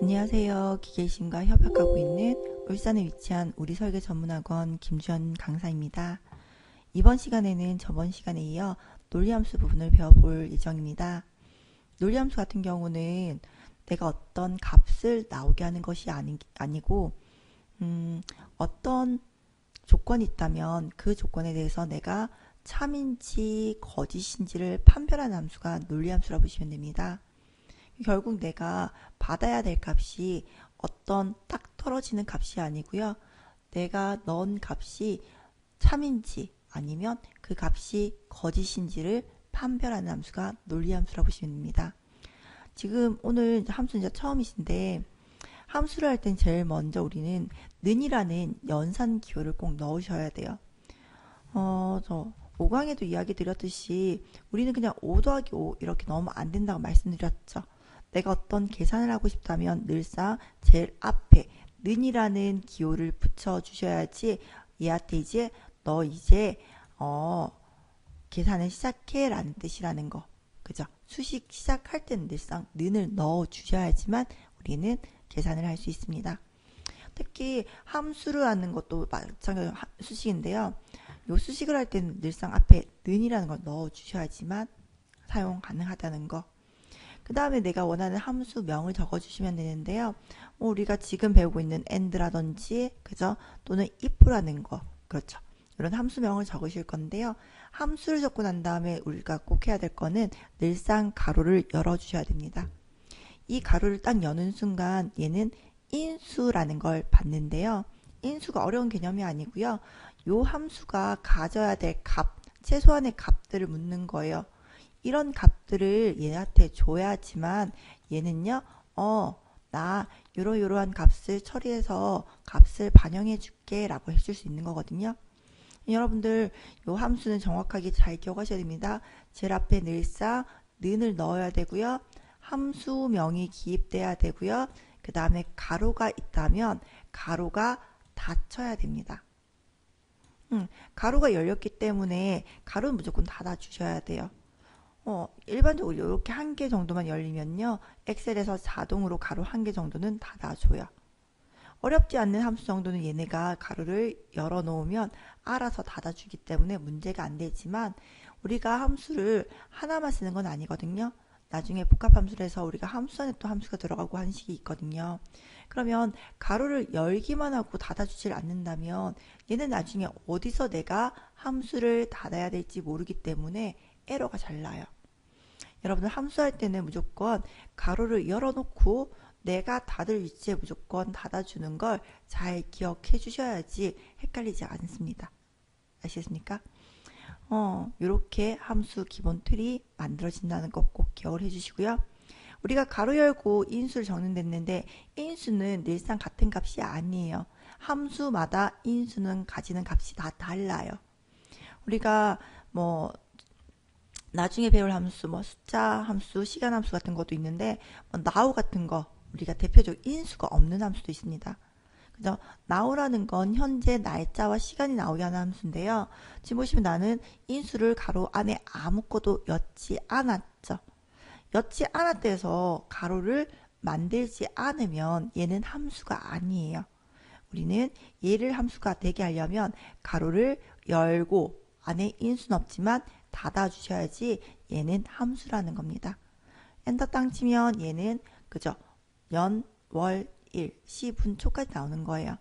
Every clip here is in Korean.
안녕하세요. 기계심과 협약하고 있는 울산에 위치한 우리 설계 전문학원 김주연 강사입니다. 이번 시간에는 저번 시간에 이어 논리함수 부분을 배워볼 예정입니다. 논리함수 같은 경우는 내가 어떤 값을 나오게 하는 것이 아니고 어떤 조건이 있다면 그 조건에 대해서 내가 참인지 거짓인지를 판별하는 함수가 논리함수라고 보시면 됩니다. 결국 내가 받아야 될 값이 어떤 딱 떨어지는 값이 아니고요. 내가 넣은 값이 참인지 아니면 그 값이 거짓인지를 판별하는 함수가 논리함수라고 보시면 됩니다. 지금 오늘 함수는 이제 처음이신데 함수를 할 땐 제일 먼저 우리는 는이라는 연산 기호를 꼭 넣으셔야 돼요. 저 5강에도 이야기 드렸듯이 우리는 그냥 5 더하기 5 이렇게 넣으면 안 된다고 말씀드렸죠. 내가 어떤 계산을 하고 싶다면 늘상 제일 앞에 는이라는 기호를 붙여 주셔야지 얘한테 이제 너 이제 계산을 시작해 라는 뜻이라는 거. 그죠? 수식 시작할 때는 늘상 는을 넣어 주셔야지만 우리는 계산을 할 수 있습니다. 특히 함수를 하는 것도 마찬가지로 수식인데요. 요 수식을 할 때는 늘상 앞에 는이라는 걸 넣어 주셔야지만 사용 가능하다는 거. 그 다음에 내가 원하는 함수명을 적어주시면 되는데요. 우리가 지금 배우고 있는 and라든지, 그죠? 또는 if라는 거, 그렇죠? 이런 함수명을 적으실 건데요. 함수를 적고 난 다음에 우리가 꼭 해야 될 거는 늘상 가로를 열어주셔야 됩니다. 이 가로를 딱 여는 순간 얘는 인수라는 걸 받는데요. 인수가 어려운 개념이 아니고요. 요 함수가 가져야 될 값, 최소한의 값들을 묻는 거예요. 이런 값들을 얘한테 줘야지만 얘는요, 나 요러요러한 값을 처리해서 값을 반영해 줄게 라고 해줄 수 있는 거거든요. 여러분들 요 함수는 정확하게 잘 기억하셔야 됩니다. 제일 앞에 늘상 는을 넣어야 되고요. 함수명이 기입돼야 되고요. 그 다음에 가로가 있다면 가로가 닫혀야 됩니다. 가로가 열렸기 때문에 가로는 무조건 닫아 주셔야 돼요. 일반적으로 이렇게 한 개 정도만 열리면요. 엑셀에서 자동으로 가로 한 개 정도는 닫아줘요. 어렵지 않는 함수 정도는 얘네가 가로를 열어놓으면 알아서 닫아주기 때문에 문제가 안 되지만 우리가 함수를 하나만 쓰는 건 아니거든요. 나중에 복합함수를 해서 우리가 함수 안에 또 함수가 들어가고 하는 식이 있거든요. 그러면 가로를 열기만 하고 닫아주질 않는다면 얘는 나중에 어디서 내가 함수를 닫아야 될지 모르기 때문에 에러가 잘 나요. 여러분들 함수할 때는 무조건 가로를 열어놓고 내가 닫을 위치에 무조건 닫아주는 걸 잘 기억해 주셔야지 헷갈리지 않습니다. 아시겠습니까? 이렇게 함수 기본 틀이 만들어진다는 거 꼭 기억을 해주시고요. 우리가 가로 열고 인수를 적는댔는데 인수는 늘상 같은 값이 아니에요. 함수마다 인수는 가지는 값이 다 달라요. 우리가 뭐 나중에 배울 함수, 뭐 숫자 함수, 시간 함수 같은 것도 있는데 now 같은 거 우리가 대표적으로 인수가 없는 함수도 있습니다. 그죠? now라는 건 현재 날짜와 시간이 나오게 하는 함수인데요. 지금 보시면 나는 인수를 가로 안에 아무것도 엿지 않았죠. 엿지 않았다 해서 가로를 만들지 않으면 얘는 함수가 아니에요. 우리는 얘를 함수가 되게 하려면 가로를 열고 안에 인수는 없지만 닫아주셔야지 얘는 함수라는 겁니다. 엔터 땅 치면 얘는 그죠? 연, 월, 일, 시, 분, 초까지 나오는 거예요.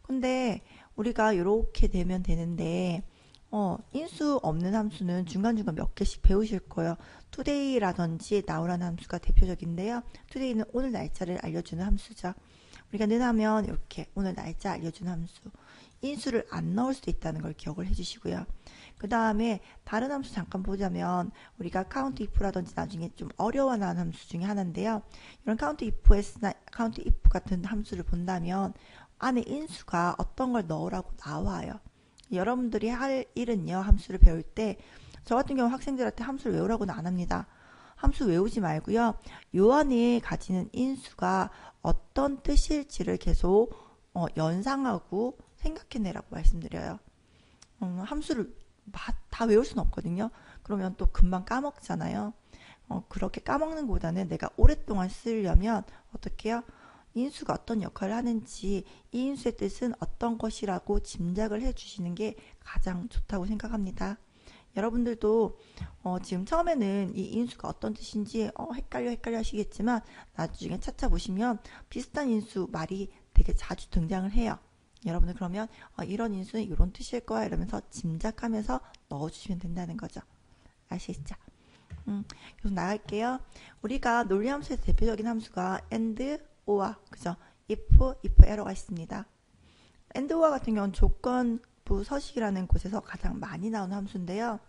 근데 우리가 이렇게 되면 되는데 인수 없는 함수는 중간중간 몇 개씩 배우실 거예요. today라든지 now라는 함수가 대표적인데요. today는 오늘 날짜를 알려주는 함수죠. 우리가 는하면 이렇게 오늘 날짜 알려주는 함수. 인수를 안 넣을 수도 있다는 걸 기억을 해주시고요. 그 다음에 다른 함수 잠깐 보자면 우리가 count if라든지 나중에 좀 어려워하는 함수 중에 하나인데요. 이런 count ifs나 count if 같은 함수를 본다면 안에 인수가 어떤 걸 넣으라고 나와요. 여러분들이 할 일은요. 함수를 배울 때 저 같은 경우 학생들한테 함수를 외우라고는 안 합니다. 함수 외우지 말고요. 요 안에 가지는 인수가 어떤 뜻일지를 계속 연상하고 생각해내라고 말씀드려요. 함수를 다 외울 수는 없거든요. 그러면 또 금방 까먹잖아요. 그렇게 까먹는 것보다는 내가 오랫동안 쓰려면 어떻게 해요? 인수가 어떤 역할을 하는지 이 인수의 뜻은 어떤 것이라고 짐작을 해 주시는 게 가장 좋다고 생각합니다. 여러분들도 지금 처음에는 이 인수가 어떤 뜻인지 헷갈려 하시겠지만 나중에 찾아보시면 비슷한 인수 말이 되게 자주 등장을 해요. 여러분들 그러면 이런 인수는 이런 뜻일 거야 이러면서 짐작하면서 넣어주시면 된다는 거죠. 아시겠죠? 계속 나갈게요. 우리가 논리함수에서 대표적인 함수가 and, or와 그죠? if error가 있습니다. and, or 같은 경우는 조건부 서식이라는 곳에서 가장 많이 나오는 함수인데요.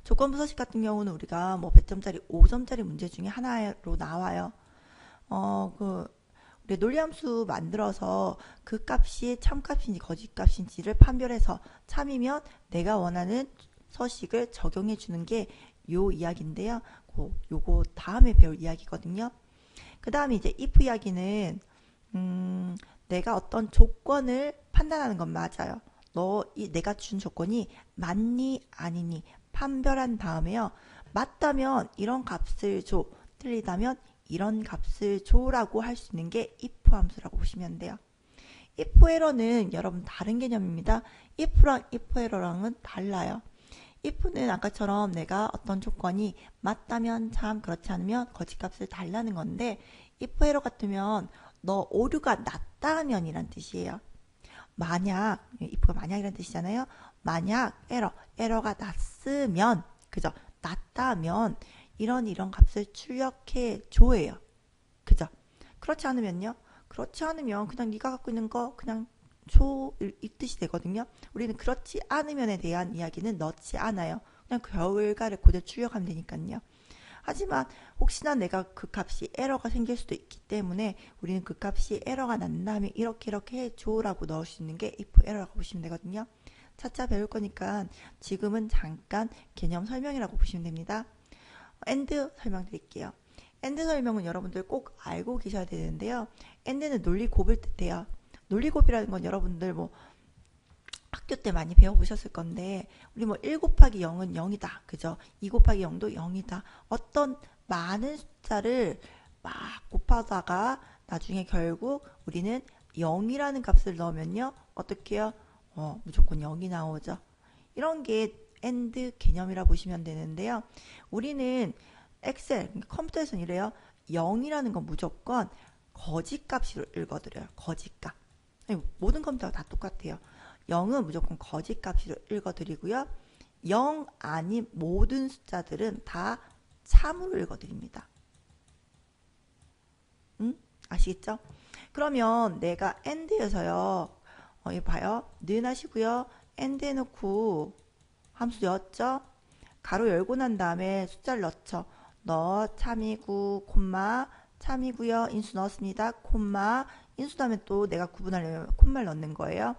조건부 서식 같은 경우는 우리가 뭐 100점짜리, 5점짜리 문제 중에 하나로 나와요. 우리 논리함수 만들어서 그 값이 참값인지 거짓값인지를 판별해서 참이면 내가 원하는 서식을 적용해 주는 게 요 이야기인데요. 요거 다음에 배울 이야기거든요. 그 다음에 이제 if 이야기는 내가 어떤 조건을 판단하는 건 맞아요. 내가 준 조건이 맞니 아니니 판별한 다음에요. 맞다면 이런 값을 줘. 틀리다면 이런 값을 줘라고 할 수 있는 게 if 함수라고 보시면 돼요. if error는 여러분 다른 개념입니다. if랑 if error랑은 달라요. if는 아까처럼 내가 어떤 조건이 맞다면 참 그렇지 않으면 거짓값을 달라는 건데 if error 같으면 너 오류가 났다면 이란 뜻이에요. 만약 if가 만약이란 뜻이잖아요. 만약 에러가 났으면 그죠? 났다면 이런 값을 출력해 줘예요. 그죠? 그렇지 않으면요. 그렇지 않으면 그냥 네가 갖고 있는 거 그냥 줘 이 뜻이 되거든요. 우리는 그렇지 않으면에 대한 이야기는 넣지 않아요. 그냥 결과를 그대로 출력하면 되니까요. 하지만 혹시나 내가 그 값이 에러가 생길 수도 있기 때문에 우리는 그 값이 에러가 난다면 이렇게 해줘라고 넣을 수 있는 게 if 에러라고 보시면 되거든요. 차차 배울 거니까 지금은 잠깐 개념 설명이라고 보시면 됩니다. and 설명드릴게요. and 설명은 여러분들 꼭 알고 계셔야 되는데요. and는 논리곱을 뜻해요. 논리곱이라는 건 여러분들 뭐 학교 때 많이 배워보셨을 건데 우리 뭐 1 곱하기 0은 0이다. 그죠? 2 곱하기 0도 0이다. 어떤 많은 숫자를 막 곱하다가 나중에 결국 우리는 0이라는 값을 넣으면요. 어떻게 해요? 무조건 0이 나오죠. 이런 게 and 개념이라 보시면 되는데요. 우리는 엑셀, 컴퓨터에서는 이래요. 0이라는 건 무조건 거짓값으로 읽어드려요. 거짓값. 모든 컴퓨터가 다 똑같아요. 0은 무조건 거짓값으로 읽어드리고요. 0 아닌 모든 숫자들은 다 참으로 읽어드립니다. 아시겠죠? 그러면 내가 and에서요. 이거 봐요. 는 하시고요. and 해놓고 함수 넣었죠? 가로 열고 난 다음에 숫자를 넣죠. 참이고 콤마 참이고요. 인수 넣었습니다. 콤마 인수 다음에 또 내가 구분하려면 콤마를 넣는 거예요.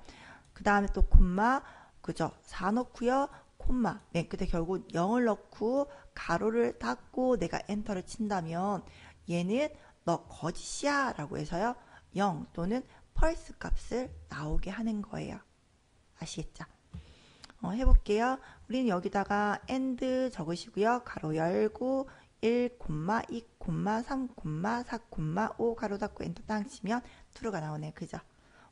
그 다음에 또 콤마 그죠? 4 넣고요. 콤마 맨 끝에 결국 0을 넣고 가로를 닫고 내가 엔터를 친다면 얘는 너 거짓이야 라고 해서요. 0 또는 펄스 값을 나오게 하는 거예요. 아시겠죠? 해볼게요. 우리는 여기다가 and 적으시고요. 가로 열고 1, 2, 3, 4, 5 가로 닫고 엔터 땅 치면 true가 나오네요. 그죠?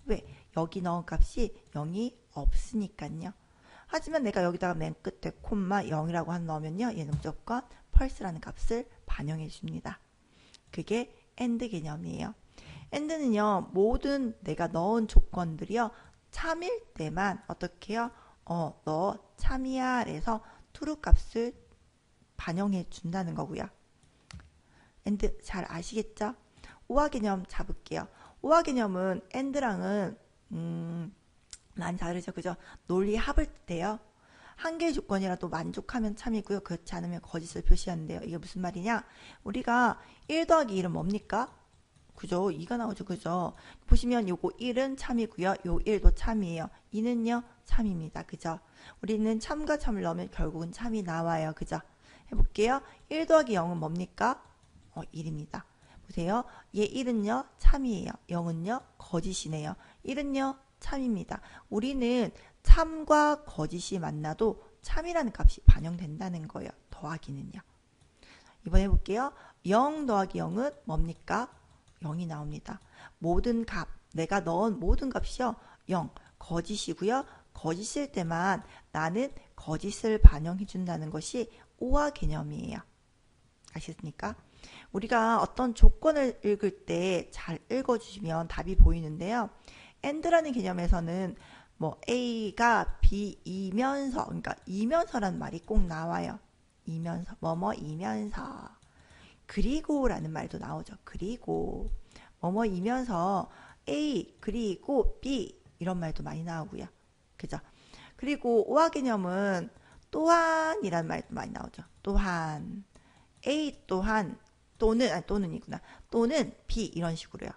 왜? 여기 넣은 값이 0이 없으니까요. 하지만 내가 여기다가 맨 끝에 콤마 0이라고 넣으면요. 얘는 무조건 펄스라는 값을 반영해 줍니다. 그게 and 개념이에요. and는요. 모든 내가 넣은 조건들이요. 참일 때만 어떻게 해요? 너 참이야 그래서 true 값을 반영해 준다는 거고요. and 잘 아시겠죠? 오화 개념 잡을게요. 오화 개념은 and랑은 많이 다르죠. 그죠? 논리 합을 뜻해요. 한 개의 조건이라도 만족하면 참이고요. 그렇지 않으면 거짓을 표시하는데요. 이게 무슨 말이냐? 우리가 1 더하기 1은 뭡니까? 그죠? 2가 나오죠. 그죠? 보시면 요거 1은 참이고요. 요 1도 참이에요. 2는요? 참입니다. 그죠? 우리는 참과 참을 넣으면 결국은 참이 나와요. 그죠? 해볼게요. 1 더하기 0은 뭡니까? 1입니다. 보세요. 얘 1은요? 참이에요. 0은요? 거짓이네요. 1은요? 참입니다. 우리는 참과 거짓이 만나도 참이라는 값이 반영된다는 거예요. 더하기는요. 이번 해볼게요. 0 더하기 0은 뭡니까? 0이 나옵니다. 모든 값, 내가 넣은 모든 값이요. 0, 거짓이고요. 거짓일 때만 나는 거짓을 반영해 준다는 것이 오화 개념이에요. 아시겠습니까? 우리가 어떤 조건을 읽을 때 잘 읽어주시면 답이 보이는데요. and라는 개념에서는 뭐 A가 B이면서, 그러니까 이면서라는 말이 꼭 나와요. 이면서, 뭐뭐이면서. 그리고라는 말도 나오죠. 그리고 뭐뭐이면서 A 그리고 B 이런 말도 많이 나오고요. 그죠? 그리고 오화 개념은 또한이라는 말도 많이 나오죠. 또한 A 또한 또는 아니 또는이구나. 또는 B 이런 식으로요.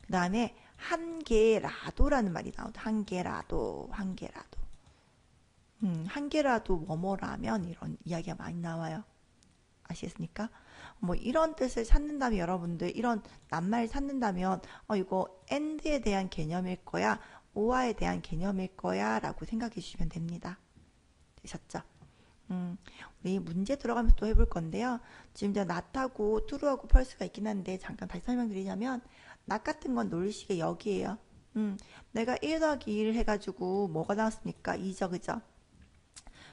그 다음에 한 개라도라는 말이 나오죠. 한 개라도 한 개라도 한 개라도 뭐뭐라면 이런 이야기가 많이 나와요. 아시겠습니까? 뭐 이런 뜻을 찾는다면 여러분들 이런 낱말 찾는다면 이거 and에 대한 개념일 거야 오화에 대한 개념일 거야 라고 생각해 주시면 됩니다. 되셨죠? 우리 문제 들어가면서 또 해볼 건데요. 지금 이제 not하고 true하고 false가 있긴 한데 잠깐 다시 설명드리자면 not 같은 건 놀리시게 여기에요. 내가 1 더하기 1 해가지고 뭐가 나왔습니까? 2죠 그죠?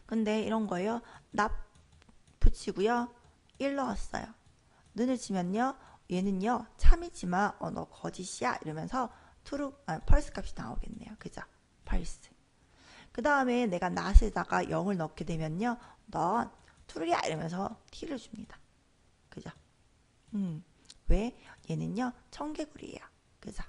근데 이런 거예요. not 붙이고요. 1 넣었어요. 는을 치면요. 얘는요. 참이지만 너 거짓이야 이러면서 true, false 값이 나오겠네요. 그죠? false. 그 다음에 내가 not에다가 0을 넣게 되면요. 넌 true야 이러면서 t를 줍니다. 그죠? 왜? 얘는요. 청개구리예요. 그죠?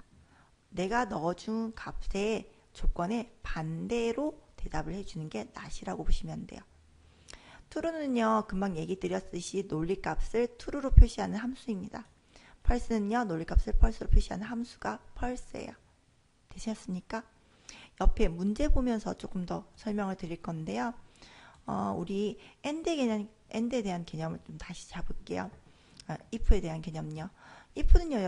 내가 넣어준 값의 조건에 반대로 대답을 해주는 게 not이라고 보시면 돼요. true는요. 금방 얘기 드렸듯이 논리값을 true로 표시하는 함수입니다. false는요. 논리값을 false로 표시하는 함수가 false예요. 되셨습니까? 옆에 문제 보면서 조금 더 설명을 드릴 건데요. 우리 and에 대한 개념을 좀 다시 잡을게요. if에 대한 개념요. if는요,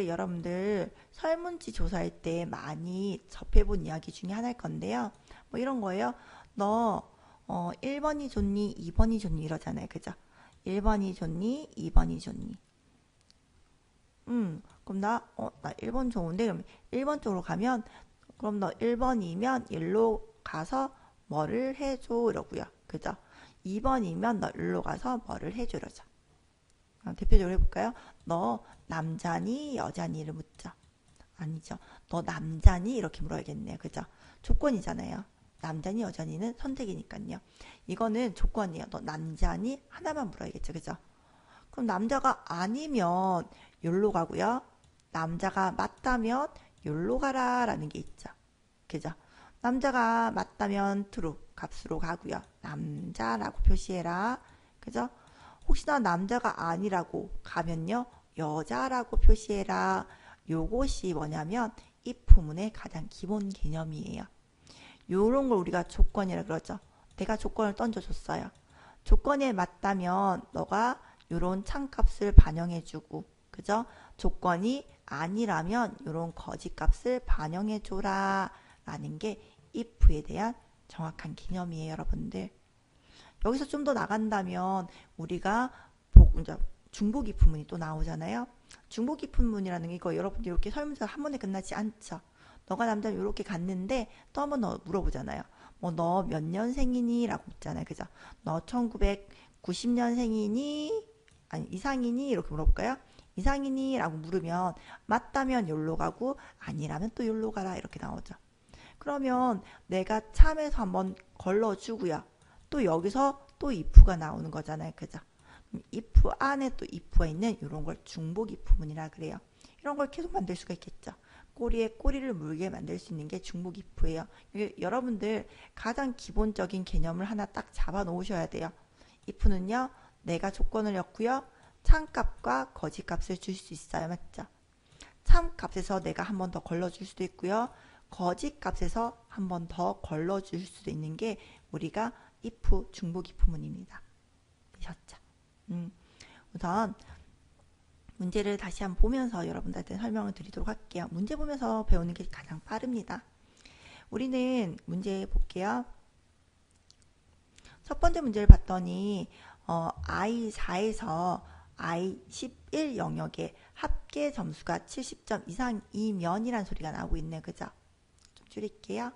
여러분들 설문지 조사할 때 많이 접해본 이야기 중에 하나일 건데요. 뭐 이런 거예요. 너 1번이 좋니, 2번이 좋니 이러잖아요. 그죠? 1번이 좋니, 2번이 좋니. 그럼 나 1번 좋은데 그럼 1번 쪽으로 가면 그럼 너 1번이면 일로 가서 뭐를 해줘 이러고요. 그죠? 2번이면 너 일로 가서 뭐를 해줘 이러죠. 대표적으로 해볼까요? 너 남자니 여자니를 묻죠. 아니죠. 너 남자니 이렇게 물어야겠네요. 그죠? 조건이잖아요. 남자니 여자니는 선택이니까요. 이거는 조건이에요. 너 남자니 하나만 물어야겠죠. 그죠? 그럼 남자가 아니면 여기로 가고요. 남자가 맞다면 여기로 가라 라는 게 있죠. 그죠? 남자가 맞다면 true 값으로 가고요. 남자라고 표시해라. 그죠? 혹시나 남자가 아니라고 가면요. 여자라고 표시해라. 요것이 뭐냐면 if문의 가장 기본 개념이에요. 요런 걸 우리가 조건이라 그러죠. 내가 조건을 던져줬어요. 조건에 맞다면 너가 요런 참값을 반영해주고 그죠? 조건이 아니라면 요런 거짓값을 반영해줘라 라는 게 if에 대한 정확한 개념이에요. 여러분들. 여기서 좀 더 나간다면 우리가 중복 if문이 또 나오잖아요. 중복 if문이라는 게 이거 여러분들 이렇게 설문조사 한 번에 끝나지 않죠. 너가 남자면 이렇게 갔는데 또 한 번 더 물어보잖아요. 뭐 너 몇 년생이니? 라고 묻잖아요. 그죠? 너 1990년생이니? 아니 이상이니? 이렇게 물어볼까요? 이상이니? 라고 물으면 맞다면 여기로 가고 아니라면 또 여기로 가라 이렇게 나오죠. 그러면 내가 참에서 한번 걸러주고요. 또 여기서 또 if가 나오는 거잖아요. 그죠? if 안에 또 if가 있는 이런 걸 중복 if문이라 그래요. 이런 걸 계속 만들 수가 있겠죠. 꼬리에 꼬리를 물게 만들 수 있는 게 중복 if예요. 여러분들 가장 기본적인 개념을 하나 딱 잡아 놓으셔야 돼요. if는요. 내가 조건을 넣고요. 참값과 거짓값을 줄 수 있어요. 맞죠? 참값에서 내가 한 번 더 걸러줄 수도 있고요. 거짓값에서 한 번 더 걸러줄 수도 있는 게 우리가 if 중복 if문입니다. 되셨죠? 우선 문제를 다시 한번 보면서 여러분들한테 설명을 드리도록 할게요. 문제 보면서 배우는 게 가장 빠릅니다. 우리는 문제 볼게요. 첫 번째 문제를 봤더니 I4에서 I11 영역의 합계 점수가 70점 이상이면이란 소리가 나오고 있네. 그죠? 좀 줄일게요.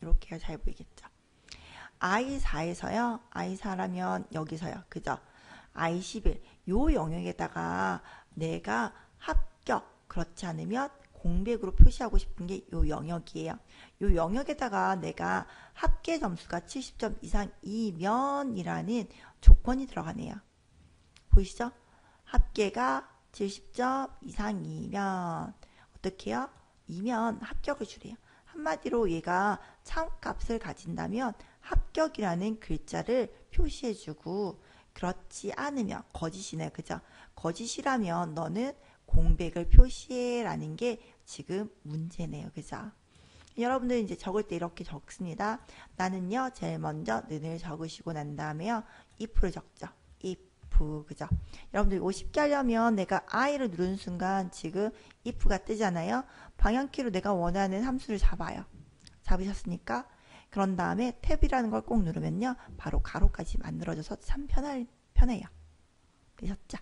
이렇게 잘 보이겠죠? I4에서요. I4라면 여기서요. 그죠? I11 요 영역에다가 내가 합격 그렇지 않으면 공백으로 표시하고 싶은 게 요 영역이에요. 요 영역에다가 내가 합계 점수가 70점 이상이면이라는 조건이 들어가네요. 보이시죠? 합계가 70점 이상이면 어떻게 해요? 이면 합격을 주래요. 한마디로 얘가 참값을 가진다면 합격이라는 글자를 표시해주고 그렇지 않으면 거짓이네. 그죠? 거짓이라면 너는 공백을 표시해라는 게 지금 문제네요. 그죠? 여러분들 이제 적을 때 이렇게 적습니다. 나는요, 제일 먼저 는을 적으시고 난 다음에요, if를 적죠. if, 그죠? 여러분들 이거 쉽게 하려면 내가 I를 누르는 순간 지금 if가 뜨잖아요. 방향키로 내가 원하는 함수를 잡아요. 잡으셨습니까? 그런 다음에 탭이라는 걸 꼭 누르면요, 바로 가로까지 만들어져서 참 편해요. 되셨죠?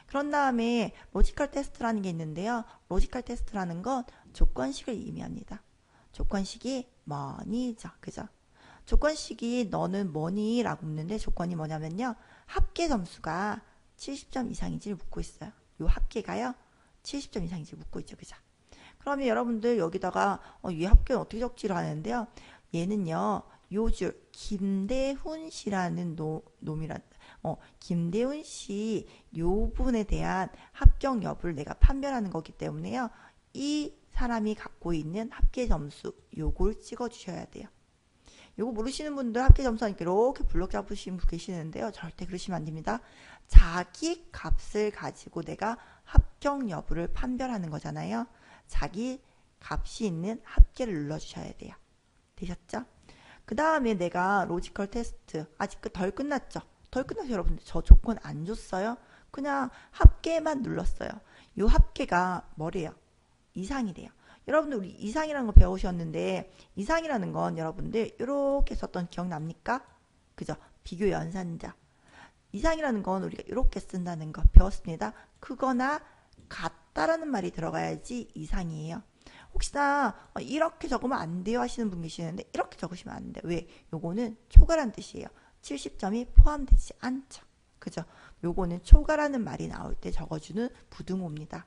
그런 다음에 로지컬 테스트라는 게 있는데요. 로지컬 테스트라는 건 조건식을 의미합니다. 조건식이 뭐니죠? 그죠? 조건식이 너는 뭐니? 라고 묻는데 조건이 뭐냐면요. 합계 점수가 70점 이상인지를 묻고 있어요. 요 합계가요. 70점 이상인지를 묻고 있죠. 그죠? 그러면 여러분들 여기다가 이 합계는 어떻게 적지를 하는데요. 얘는요. 요 줄 김대훈 씨라는 놈이란 김대훈 씨 요 분에 대한 합격 여부를 내가 판별하는 거기 때문에요. 이 사람이 갖고 있는 합계 점수 요걸 찍어 주셔야 돼요. 요거 모르시는 분들 합계 점수하니까 이렇게 블록 잡으시는 분 계시는데요. 절대 그러시면 안 됩니다. 자기 값을 가지고 내가 합격 여부를 판별하는 거잖아요. 자기 값이 있는 합계를 눌러주셔야 돼요. 되셨죠? 그 다음에 내가 로지컬 테스트 아직 덜 끝났죠? 덜 끝나서 여러분들 저 조건 안 줬어요? 그냥 합계만 눌렀어요. 요 합계가 뭐래요? 이상이래요. 여러분들 우리 이상이라는 거 배우셨는데 이상이라는 건 여러분들 이렇게 썼던 기억납니까? 그죠? 비교 연산자. 이상이라는 건 우리가 이렇게 쓴다는 거 배웠습니다. 크거나 같다라는 말이 들어가야지 이상이에요. 혹시나 이렇게 적으면 안 돼요 하시는 분 계시는데 이렇게 적으시면 안 돼요. 왜? 요거는 초과란 뜻이에요. 70점이 포함되지 않죠. 그죠? 요거는 초과라는 말이 나올 때 적어주는 부등호입니다.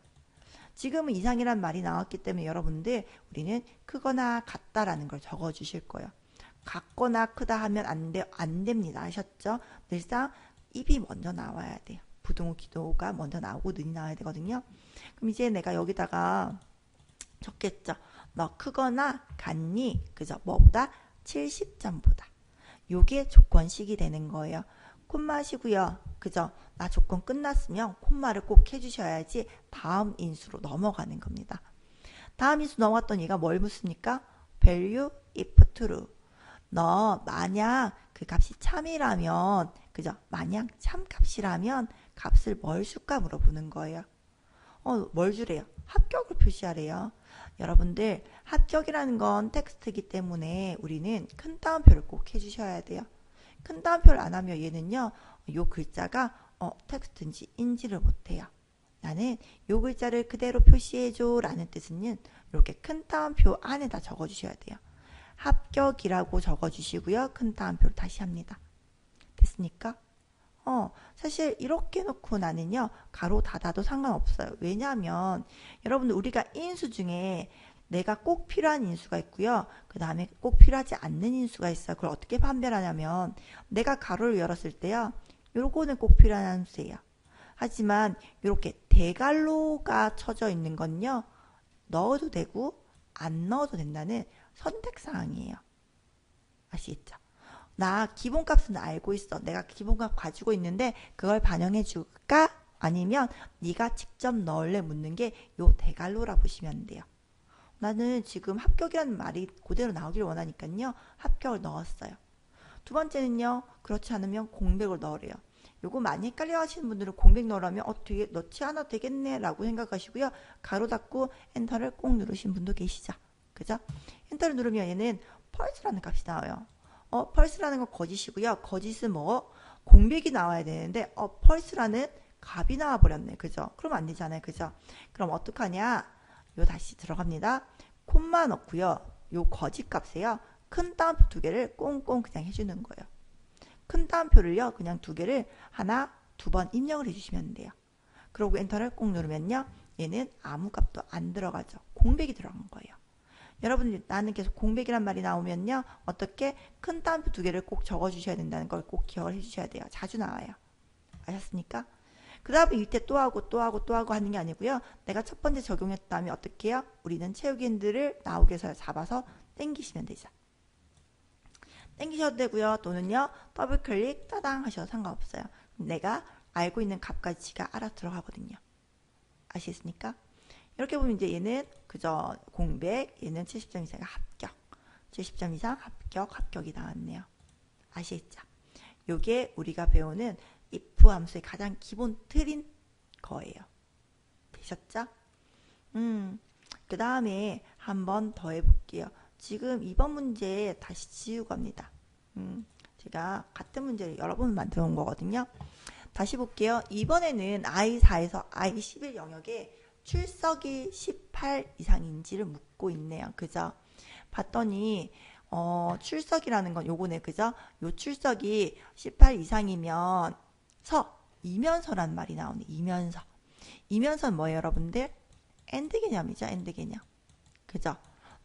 지금은 이상이란 말이 나왔기 때문에 여러분들 우리는 크거나 같다라는 걸 적어주실 거예요. 같거나 크다 하면 안 됩니다. 아셨죠? 늘상 입이 먼저 나와야 돼요. 부등호 기도가 먼저 나오고 는이 나와야 되거든요. 그럼 이제 내가 여기다가 적겠죠. 너 크거나 같니? 그죠? 뭐보다? 70점보다. 요게 조건식이 되는 거예요. 콤마시고요. 그죠? 나 조건 끝났으면 콤마를 꼭 해주셔야지 다음 인수로 넘어가는 겁니다. 다음 인수 넘어갔던 얘가 뭘 묻습니까? value if true. 너 만약 그 값이 참이라면 그죠? 만약 참값이라면 값을 뭘 줄까 물어보는 거예요. 뭘 주래요? 합격을 표시하래요. 여러분들 합격이라는 건 텍스트이기 때문에 우리는 큰 따옴표를 꼭 해주셔야 돼요. 큰 따옴표를 안 하면 얘는요. 요 글자가 텍스트인지 인지를 못해요. 나는 요 글자를 그대로 표시해줘 라는 뜻은 이렇게 큰 따옴표 안에다 적어주셔야 돼요. 합격이라고 적어주시고요. 큰 따옴표를 다시 합니다. 됐습니까? 사실 이렇게 놓고 나는요. 가로 닫아도 상관없어요. 왜냐하면 여러분들 우리가 인수 중에 내가 꼭 필요한 인수가 있고요. 그 다음에 꼭 필요하지 않는 인수가 있어요. 그걸 어떻게 판별하냐면 내가 가로를 열었을 때요. 요거는 꼭 필요한 함수예요. 하지만 이렇게 대괄호가 쳐져 있는 건요. 넣어도 되고 안 넣어도 된다는 선택사항이에요. 아시겠죠? 나 기본값은 알고 있어. 내가 기본값 가지고 있는데 그걸 반영해 줄까? 아니면 네가 직접 넣을래 묻는 게 요 대괄호라 보시면 돼요. 나는 지금 합격이라는 말이 그대로 나오길 원하니까요. 합격을 넣었어요. 두 번째는요. 그렇지 않으면 공백을 넣으래요. 요거 많이 헷갈려 하시는 분들은 공백 넣으라면 되게 넣지 않아도 되겠네 라고 생각하시고요. 가로 닫고 엔터를 꼭 누르신 분도 계시죠. 그죠? 엔터를 누르면 얘는 펄스라는 값이 나와요. 펄스라는 건 거짓이고요. 거짓은 뭐 공백이 나와야 되는데 펄스라는 값이 나와 버렸네. 그죠? 그럼 안 되잖아요. 그죠? 그럼 어떡하냐? 요 다시 들어갑니다. 콤마 넣고요. 요 거짓 값에요. 큰 따옴표 두 개를 꽁꽁 그냥 해주는 거예요. 큰 따옴표를요. 그냥 두 개를 하나, 두 번 입력을 해주시면 돼요. 그리고 엔터를 꼭 누르면요. 얘는 아무 값도 안 들어가죠. 공백이 들어간 거예요. 여러분 나는 계속 공백이란 말이 나오면요. 어떻게 큰 따옴표 두 개를 꼭 적어주셔야 된다는 걸 꼭 기억을 해주셔야 돼요. 자주 나와요. 아셨습니까? 그 다음에 이때 또 하고 또 하고 또 하고 하는 게 아니고요. 내가 첫 번째 적용했다면 어떻게 해요? 우리는 채우기 핸들을 나오게 해서 잡아서 당기시면 되죠. 당기셔도 되고요. 또는요. 더블 클릭 따당 하셔도 상관없어요. 내가 알고 있는 값가치가 알아 들어가거든요. 아시겠습니까? 이렇게 보면 이제 얘는 그저 공백, 얘는 70점 이상 합격, 70점 이상 합격, 합격이 나왔네요. 아시겠죠? 요게 우리가 배우는 if 함수의 가장 기본 틀인 거예요. 되셨죠? 그 다음에 한 번 더 해볼게요. 지금 이번 문제 다시 지우고 합니다. 제가 같은 문제를 여러 번 만들어 온 거거든요. 다시 볼게요. 이번에는 I4에서 I11 영역에 출석이 18 이상인지를 묻고 있네요. 그죠? 봤더니 출석이라는 건 요거네. 그죠? 요 출석이 18 이상이면 이면서란 말이 나오네. 이면서. 이면서는 뭐예요, 여러분들? AND 개념이죠. AND 개념. 그죠?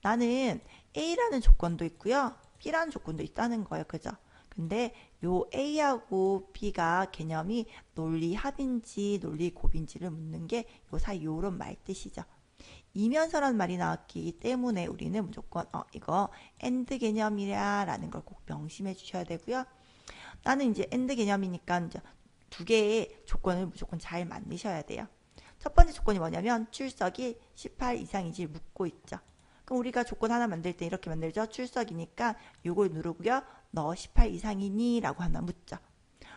나는 A라는 조건도 있고요. B라는 조건도 있다는 거예요. 그죠? 근데 요 A하고 B가 개념이 논리 합인지 논리 곱인지를 묻는 게 요 사이 요런 말 뜻이죠. 이면서란 말이 나왔기 때문에 우리는 무조건 이거 AND 개념이야 라는 걸 꼭 명심해 주셔야 되고요. 나는 이제 AND 개념이니까 이제 두 개의 조건을 무조건 잘 만드셔야 돼요. 첫 번째 조건이 뭐냐면 출석이 18 이상인지 묻고 있죠. 그럼 우리가 조건 하나 만들 때 이렇게 만들죠. 출석이니까 요걸 누르고요. 너 18 이상이니? 라고 하나 묻죠.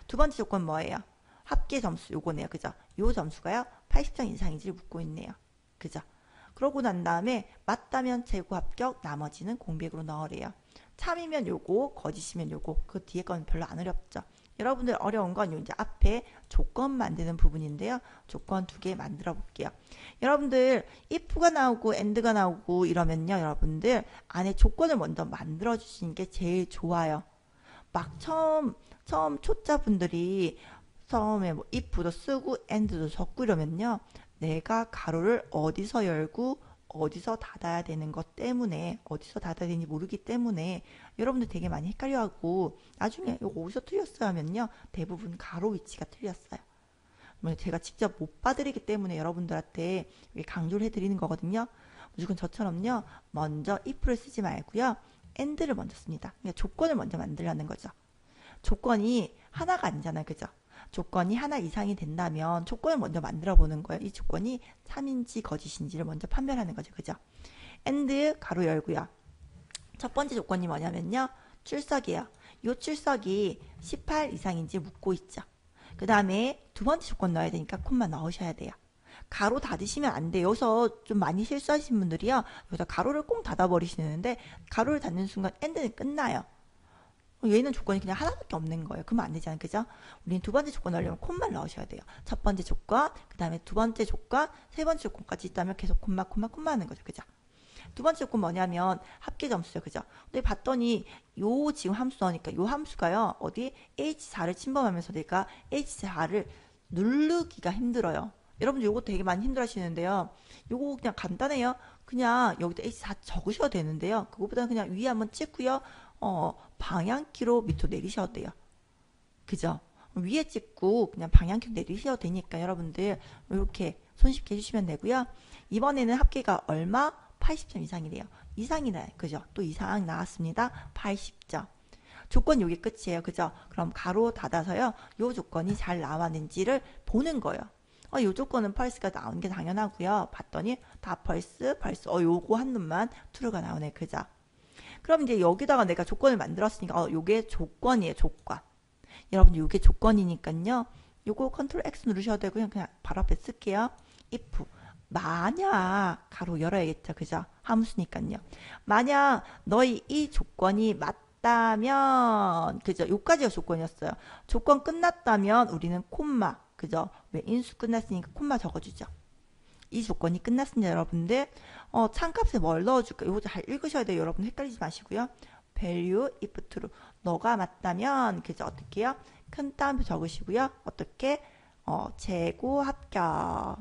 두 번째 조건 뭐예요? 합계 점수 요거네요. 그죠? 요 점수가요. 80점 이상인지를 묻고 있네요. 그죠? 그러고 난 다음에 맞다면 재고 합격, 나머지는 공백으로 넣으래요. 참이면 요거, 거짓이면 요거. 그 뒤에 건 별로 안 어렵죠. 여러분들 어려운 건 이제 앞에 조건 만드는 부분인데요. 조건 두 개 만들어 볼게요. 여러분들 if가 나오고 and가 나오고 이러면요. 여러분들 안에 조건을 먼저 만들어 주시는 게 제일 좋아요. 막 처음 초짜분들이 처음에 뭐 if도 쓰고 and도 적고 이러면요. 내가 가로를 어디서 열고 어디서 닫아야 되는 것 때문에 어디서 닫아야 되는지 모르기 때문에 여러분들 되게 많이 헷갈려하고 나중에 이거 어디서 틀렸어요 하면요. 대부분 가로 위치가 틀렸어요. 제가 직접 못 봐드리기 때문에 여러분들한테 강조를 해드리는 거거든요. 무조건 저처럼요. 먼저 if를 쓰지 말고요. and를 먼저 씁니다. 그러니까 조건을 먼저 만들려는 거죠. 조건이 하나가 아니잖아요. 그죠? 조건이 하나 이상이 된다면 조건을 먼저 만들어 보는 거예요. 이 조건이 참인지 거짓인지를 먼저 판별하는 거죠. 그죠? and 가로 열고요. 첫 번째 조건이 뭐냐면요. 출석이에요. 이 출석이 18 이상인지 묻고 있죠. 그 다음에 두 번째 조건 넣어야 되니까 콤마 넣으셔야 돼요. 가로 닫으시면 안 돼요. 여기서 좀 많이 실수하신 분들이요. 여기서 가로를 꼭 닫아버리시는데 가로를 닫는 순간 and는 끝나요. 얘는 조건이 그냥 하나밖에 없는 거예요. 그러면 안 되잖아요. 그죠? 우리는 두 번째 조건 넣으려면 콤마를 넣으셔야 돼요. 첫 번째 조건, 그 다음에 두 번째 조건, 세 번째 조건까지 있다면 계속 콤마 하는 거죠. 그죠? 두 번째 조건 뭐냐면 합계 점수죠. 그죠? 근데 봤더니 요 지금 함수 넣으니까 요 함수가요. 어디 H4를 침범하면서 내가 H4를 누르기가 힘들어요. 여러분들 요거 되게 많이 힘들어 하시는데요. 요거 그냥 간단해요. 그냥 여기다 H4 적으셔도 되는데요. 그거보다는 그냥 위에 한번 찍고요. 방향키로 밑으로 내리셔도 돼요. 그죠? 위에 찍고 그냥 방향키로 내리셔도 되니까 여러분들 이렇게 손쉽게 해주시면 되고요. 이번에는 합계가 얼마? 80점 이상이래요. 이상이래. 그죠? 또 이상 나왔습니다. 80점. 조건 요게 끝이에요. 그죠? 그럼 가로 닫아서요. 요 조건이 잘 나왔는지를 보는 거예요. 요 조건은 펄스가 나온 게 당연하고요. 봤더니 다 펄스. 요거 한 놈만 true가 나오네. 그죠? 그럼 이제 여기다가 내가 조건을 만들었으니까 요게 조건이에요. 조건. 여러분 요게 조건이니까요. 요거 컨트롤 X 누르셔도 되고요. 그냥 바로 앞에 쓸게요. if 만약 가로 열어야겠죠. 그죠? 함수니까요. 만약 너희 이 조건이 맞다면 그죠? 요까지가 조건이었어요. 조건 끝났다면 우리는 콤마 그죠? 왜 인수 끝났으니까 콤마 적어주죠. 이 조건이 끝났습니다. 여러분들 참값에 뭘 넣어줄까? 이거 잘 읽으셔야 돼요. 여러분 헷갈리지 마시고요. value if true 너가 맞다면 그죠? 어떻게 해요? 큰 따옴표 적으시고요. 어떻게? 재고 합격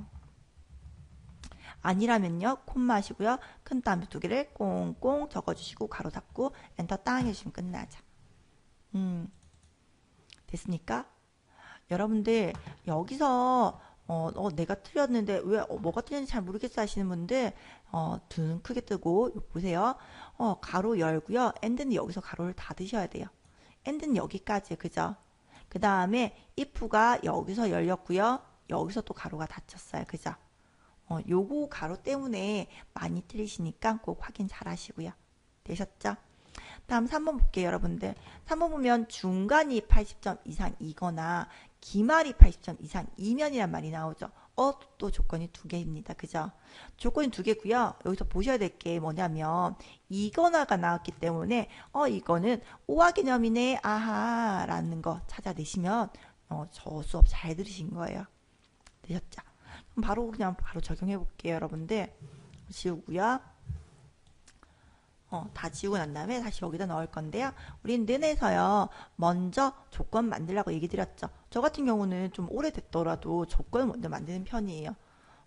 아니라면요 콤마 하시고요. 큰 따옴표 두 개를 꽁꽁 적어주시고 가로 닫고 엔터 땅 해주시면 끝나죠. 됐습니까? 여러분들 여기서 내가 틀렸는데 왜 뭐가 틀렸는지 잘 모르겠어 하시는 분들 두 눈 크게 뜨고 보세요. 가로 열고요. 엔드는 여기서 가로를 닫으셔야 돼요. 엔드는 여기까지 그죠? 그 다음에 if가 여기서 열렸고요. 여기서 또 가로가 닫혔어요. 그죠? 요거 가로 때문에 많이 틀리시니까 꼭 확인 잘 하시고요. 되셨죠? 다음 3번 볼게요, 여러분들. 3번 보면 중간이 80점 이상이거나 기말이 80점 이상이면이란 말이 나오죠. 또 조건이 두 개입니다. 그죠? 조건이 두 개고요. 여기서 보셔야 될 게 뭐냐면 이거나가 나왔기 때문에 이거는 오화 개념이네 아하 라는 거 찾아내시면 저 수업 잘 들으신 거예요. 되셨죠? 그럼 바로 적용해 볼게요, 여러분들. 지우고요. 다 지우고 난 다음에 다시 여기다 넣을 건데요. 우린 는에서요. 먼저 조건 만들라고 얘기 드렸죠. 저 같은 경우는 좀 오래됐더라도 조건을 먼저 만드는 편이에요.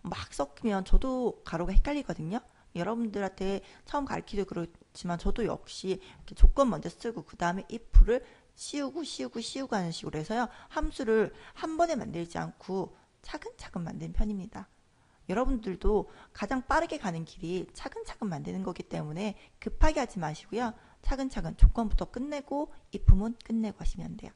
막 섞으면 저도 가로가 헷갈리거든요. 여러분들한테 처음 가르치도 그렇지만 저도 역시 이렇게 조건 먼저 쓰고 그 다음에 if를 씌우고 하는 식으로 해서요. 함수를 한 번에 만들지 않고 차근차근 만드는 편입니다. 여러분들도 가장 빠르게 가는 길이 차근차근 만드는 거기 때문에 급하게 하지 마시고요. 차근차근 조건부터 끝내고 if문 끝내고 하시면 돼요.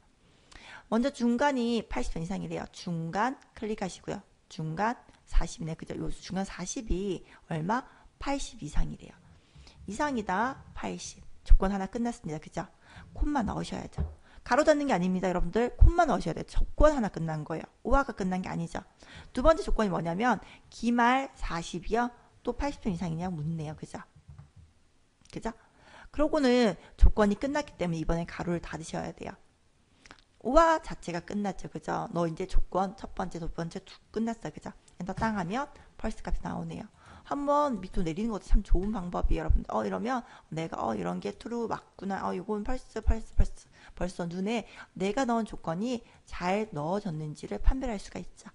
먼저 중간이 80점 이상이래요. 중간 클릭하시고요. 중간 40이네. 그죠? 요 중간 40이 얼마? 80 이상이래요. 이상이다. 80. 조건 하나 끝났습니다. 그죠? 콤마 넣으셔야죠. 가로 닫는 게 아닙니다. 여러분들 콤마 넣으셔야 돼요. 조건 하나 끝난 거예요. 오화가 끝난 게 아니죠. 두 번째 조건이 뭐냐면 기말 40이요. 또 80점 이상이냐 묻네요. 그죠? 그죠? 그러고는 조건이 끝났기 때문에 이번에 가로를 닫으셔야 돼요. 오화 자체가 끝났죠. 그죠? 너 이제 조건 첫 번째, 두 번째 끝났어. 그죠? 엔터 땅 하면 펄스 값이 나오네요. 한번 밑으로 내리는 것도 참 좋은 방법이에요. 여러분들 이러면 내가 이런 게 트루 맞구나. 이건 펄스 벌써 눈에 내가 넣은 조건이 잘 넣어졌는지를 판별할 수가 있죠.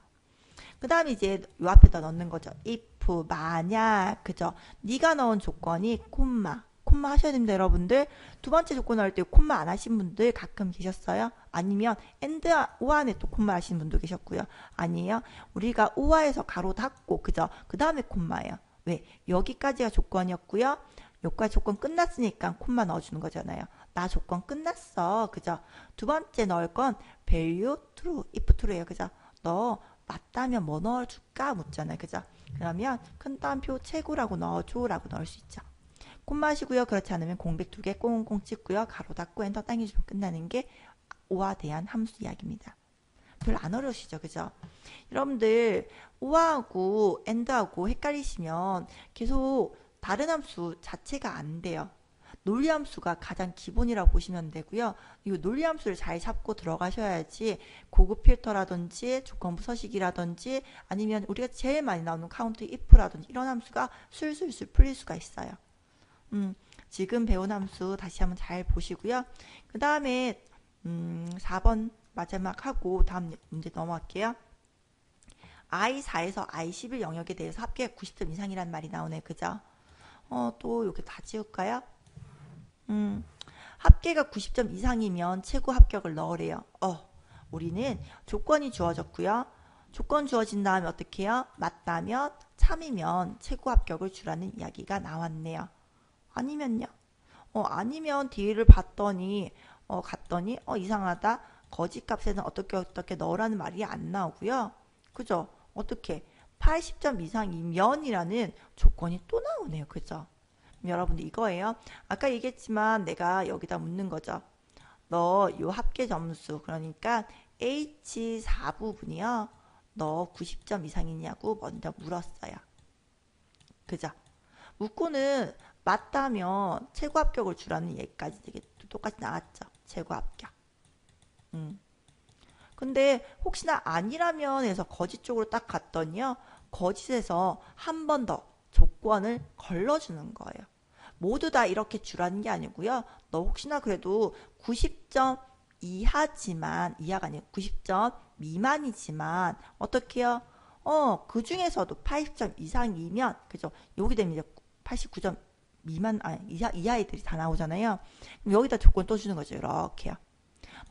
그 다음에 이제 요 앞에다 넣는 거죠. if 만약 그죠? 네가 넣은 조건이 콤마 하셔야 됩니다. 여러분들 두 번째 조건 넣을 때 콤마 안 하신 분들 가끔 계셨어요. 아니면 and 오안에 또 콤마 하시는 분도 계셨고요. 아니에요. 우리가 오화에서 가로 닫고 그죠? 그 다음에 콤마예요. 왜? 여기까지가 조건이었고요. 여기까지 조건 끝났으니까 콤마 넣어주는 거잖아요. 나 조건 끝났어. 그죠? 두 번째 넣을 건 value true, if true예요. 그죠? 너 맞다면 뭐 넣어줄까? 묻잖아요. 그죠? 그러면 큰 따옴표 최고라고 넣어줘 라고 넣을 수 있죠. 콤마 하시고요. 그렇지 않으면 공백 두 개 꽁꽁 찍고요. 가로 닫고 엔터 당겨주면 끝나는 게 오와 대한 함수 이야기입니다. 별로 안 어려우시죠? 그죠? 여러분들 오하고 엔드하고 헷갈리시면 계속 다른 함수 자체가 안 돼요. 논리함수가 가장 기본이라고 보시면 되고요. 이 논리함수를 잘 잡고 들어가셔야지 고급 필터라든지 조건부 서식이라든지 아니면 우리가 제일 많이 나오는 카운트 if라든지 이런 함수가 술술술 풀릴 수가 있어요. 지금 배운 함수 다시 한번 잘 보시고요. 그 다음에 4번 마지막 하고 다음 문제 넘어갈게요. I4에서 I11 영역에 대해서 합계가 90점 이상이란 말이 나오네. 그죠? 또 이렇게 다 지울까요? 합계가 90점 이상이면 최고 합격을 넣으래요. 우리는 조건이 주어졌고요. 조건 주어진 다음에 어떻게 해요? 맞다면 참이면 최고 합격을 주라는 이야기가 나왔네요. 아니면요? 아니면 뒤를 봤더니 갔더니 이상하다. 거짓 값에는 어떻게 넣으라는 말이 안 나오고요. 그죠? 어떻게 80점 이상이면이라는 조건이 또 나오네요. 그죠? 여러분들 이거예요. 아까 얘기했지만 내가 여기다 묻는 거죠. 너 요 합계 점수 그러니까 H4 부분이요. 너 90점 이상이냐고 먼저 물었어요. 그죠? 묻고는 맞다면 최고 합격을 주라는 얘기까지 되게 똑같이 나왔죠. 최고 합격. 음. 근데 혹시나 아니라면 해서 거짓 쪽으로 딱 갔더니요. 거짓에서 한 번 더 조건을 걸러주는 거예요. 모두 다 이렇게 주라는 게 아니고요. 너 혹시나 그래도 90점 이하지만, 이하가 아니고 90점 미만이지만, 어떻게 해요? 그 중에서도 80점 이상이면, 그죠? 여기 되면 이제 89점 미만, 아니, 이하 애들이 다 나오잖아요. 그럼 여기다 조건 또 주는 거죠. 이렇게요.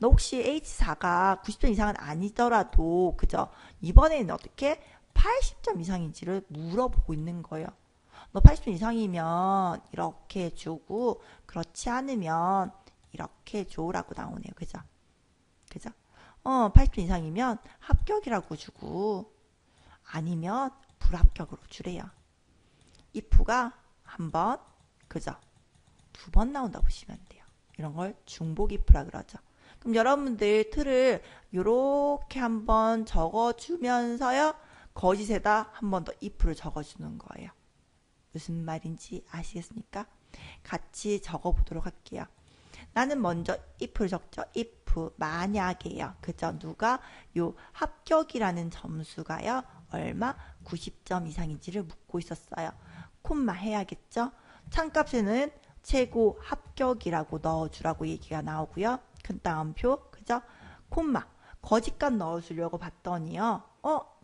너 혹시 H4가 90점 이상은 아니더라도, 그죠? 이번에는 어떻게 80점 이상인지를 물어보고 있는 거예요. 너 80점 이상이면 이렇게 주고, 그렇지 않으면 이렇게 줘라고 나오네요. 그죠? 그죠? 80점 이상이면 합격이라고 주고, 아니면 불합격으로 주래요. if가 한 번, 그죠? 두 번 나온다 보시면 돼요. 이런 걸 중복 if라 그러죠. 그럼 여러분들 틀을 이렇게 한번 적어주면서요. 거짓에다 한 번 더 if를 적어주는 거예요. 무슨 말인지 아시겠습니까? 같이 적어보도록 할게요. 나는 먼저 if를 적죠. if 만약에요. 그죠? 누가 요 합격이라는 점수가요. 얼마? 90점 이상인지를 묻고 있었어요. 콤마 해야겠죠? 창값에는 최고 합격이라고 넣어주라고 얘기가 나오고요. 그 다음표, 그죠? 콤마. 거짓값 넣어주려고 봤더니요.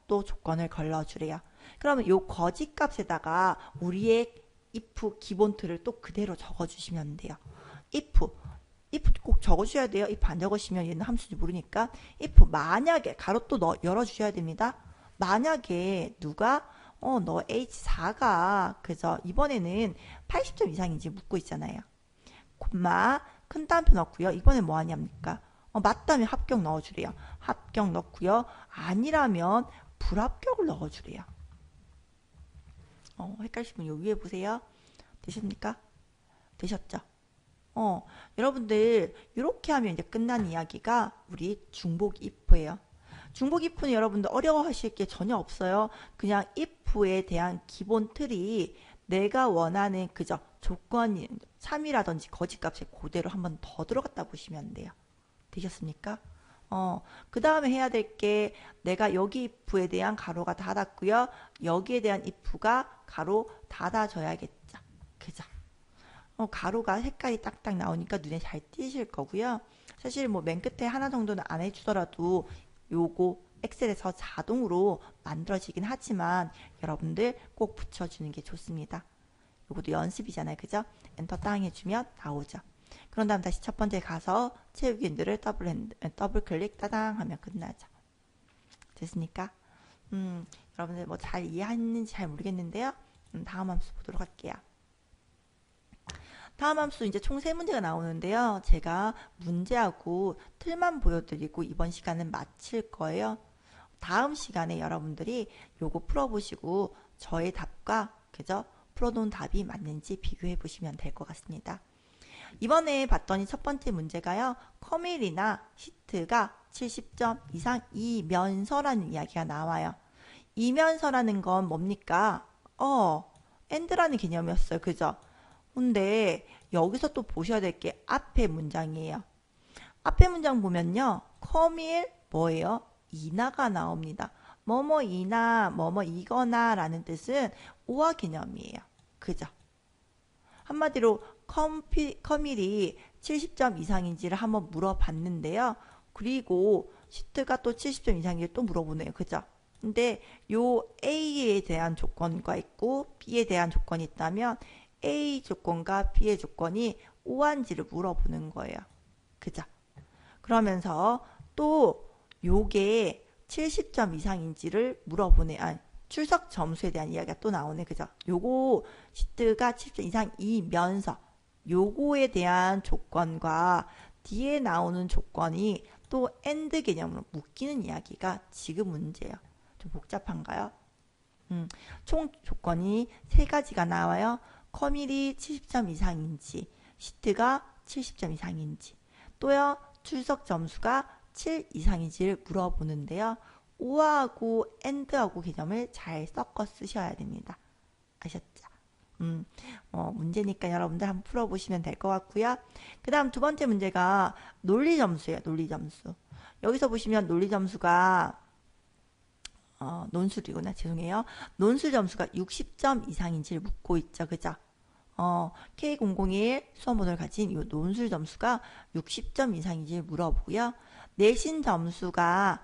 또 조건을 걸러주래요. 그러면 요 거짓값에다가 우리의 if 기본 틀을 또 그대로 적어주시면 돼요. if 꼭 적어주셔야 돼요. if 안 적으시면 얘는 함수인지 모르니까. if 만약에 가로 또 열어주셔야 됩니다. 만약에 누가 너 H4가 그죠? 이번에는 80점 이상인지 묻고 있잖아요. 콤마 큰 따옴표 넣고요. 이번에 뭐 하냐입니까? 맞다면 합격 넣어주래요. 합격 넣고요. 아니라면 불합격을 넣어주래요. 헷갈리시면 요 위에 보세요. 되십니까? 되셨죠? 여러분들 이렇게 하면 이제 끝난 이야기가 우리 중복 if예요. 중복 if는 여러분들 어려워하실 게 전혀 없어요. 그냥 if에 대한 기본 틀이 내가 원하는 그저 조건이 참이라든지 거짓값에 그대로 한번 더 들어갔다 보시면 돼요. 되셨습니까? 그 다음에 해야 될 게 내가 여기 if에 대한 가로가 닫았고요. 여기에 대한 if가 가로 닫아줘야겠죠. 그죠? 가로가 색깔이 딱딱 나오니까 눈에 잘 띄실 거고요. 사실 뭐 맨 끝에 하나 정도는 안 해주더라도 요거 엑셀에서 자동으로 만들어지긴 하지만 여러분들 꼭 붙여주는 게 좋습니다. 요것도 연습이잖아요. 그죠? 엔터 땅 해주면 나오죠. 그런 다음 다시 첫 번째 가서 채우기 핸들을 더블 클릭 따당 하면 끝나죠. 됐습니까? 여러분들 뭐 잘 이해했는지 잘 모르겠는데요. 다음 함수 보도록 할게요. 다음 함수 이제 총 3문제가 나오는데요. 제가 문제하고 틀만 보여드리고 이번 시간은 마칠 거예요. 다음 시간에 여러분들이 요거 풀어보시고 저의 답과 그죠? 풀어놓은 답이 맞는지 비교해 보시면 될 것 같습니다. 이번에 봤더니 첫 번째 문제가요. 커밀이나 시트가 70점 이상 이면서라는 이야기가 나와요. 이면서라는 건 뭡니까? and라는 개념이었어요. 그죠? 근데 여기서 또 보셔야 될 게 앞에 문장이에요. 앞에 문장 보면요. 커밀 뭐예요? 이나가 나옵니다. 뭐뭐이나 뭐뭐이거나 라는 뜻은 오화 개념이에요. 그죠? 한마디로 커밀이 70점 이상인지를 한번 물어봤는데요. 그리고 시트가 또 70점 이상인지를 또 물어보네요. 그죠? 근데 요 A에 대한 조건과 있고 B에 대한 조건이 있다면 A 조건과 B의 조건이 오한지를 물어보는 거예요. 그죠? 그러면서 또 요게 70점 이상인지를 물어보네. 아니, 출석 점수에 대한 이야기가 또 나오네. 그죠? 요거 시트가 70점 이상이면서 요거에 대한 조건과 뒤에 나오는 조건이 또 AND 개념으로 묶이는 이야기가 지금 문제예요. 좀 복잡한가요? 총 조건이 3가지가 나와요. 커밀이 70점 이상인지, 시트가 70점 이상인지, 또요, 출석 점수가 7 이상인지를 물어보는데요. 오하고 AND하고 개념을 잘 섞어 쓰셔야 됩니다. 아셨죠? 문제니까 여러분들 한번 풀어보시면 될 것 같고요. 그 다음 두 번째 문제가 논리 점수예요. 논리 점수. 여기서 보시면 논리 점수가 논술이구나. 죄송해요. 논술 점수가 60점 이상인지를 묻고 있죠. 그죠? K001 수험번호를 가진 이 논술 점수가 60점 이상인지를 물어보고요. 내신 점수가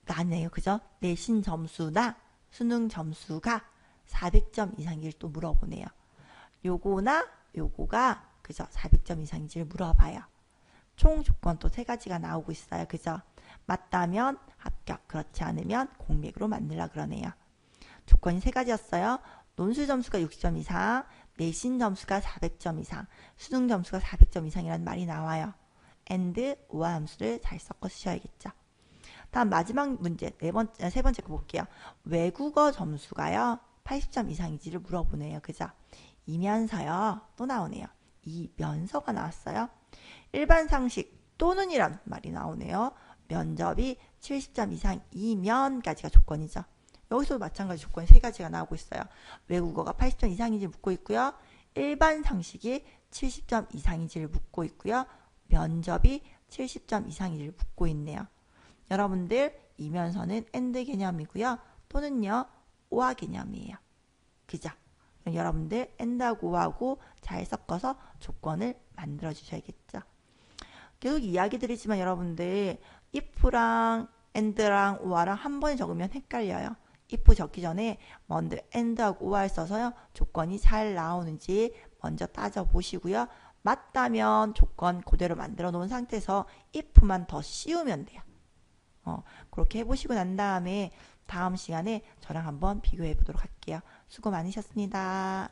나네요. 그죠? 내신 점수나 수능 점수가 400점 이상인지를 또 물어보네요. 요거나 요거가 그죠? 400점 이상인지를 물어봐요. 총 조건 또 세 가지가 나오고 있어요. 그죠? 맞다면 합격, 그렇지 않으면 공백으로 만들라 그러네요. 조건이 세 가지였어요. 논술 점수가 60점 이상, 내신 점수가 400점 이상, 수능 점수가 400점 이상이라는 말이 나와요. and, 우와 함수를 잘 섞어 쓰셔야겠죠. 다음 마지막 문제, 세 번째 거 볼게요. 외국어 점수가요, 80점 이상인지를 물어보네요. 그죠? 이면서요, 또 나오네요. 이면서가 나왔어요. 일반 상식 또는 이란 말이 나오네요. 면접이 70점 이상이면까지가 조건이죠. 여기서도 마찬가지 조건이 세 가지가 나오고 있어요. 외국어가 80점 이상인지 묻고 있고요. 일반 상식이 70점 이상인지를 묻고 있고요. 면접이 70점 이상인지를 묻고 있네요. 여러분들 이면서는 and 개념이고요. 또는요 or 개념이에요. 그죠? 여러분들 and하고 or하고 잘 섞어서 조건을 만들어 주셔야겠죠. 계속 이야기 드리지만 여러분들 if랑 and랑 or랑 한 번에 적으면 헷갈려요. if 적기 전에 먼저 and하고 or 써서요. 조건이 잘 나오는지 먼저 따져보시고요. 맞다면 조건 그대로 만들어 놓은 상태에서 if만 더 씌우면 돼요. 그렇게 해보시고 난 다음에 다음 시간에 저랑 한번 비교해 보도록 할게요. 수고 많으셨습니다.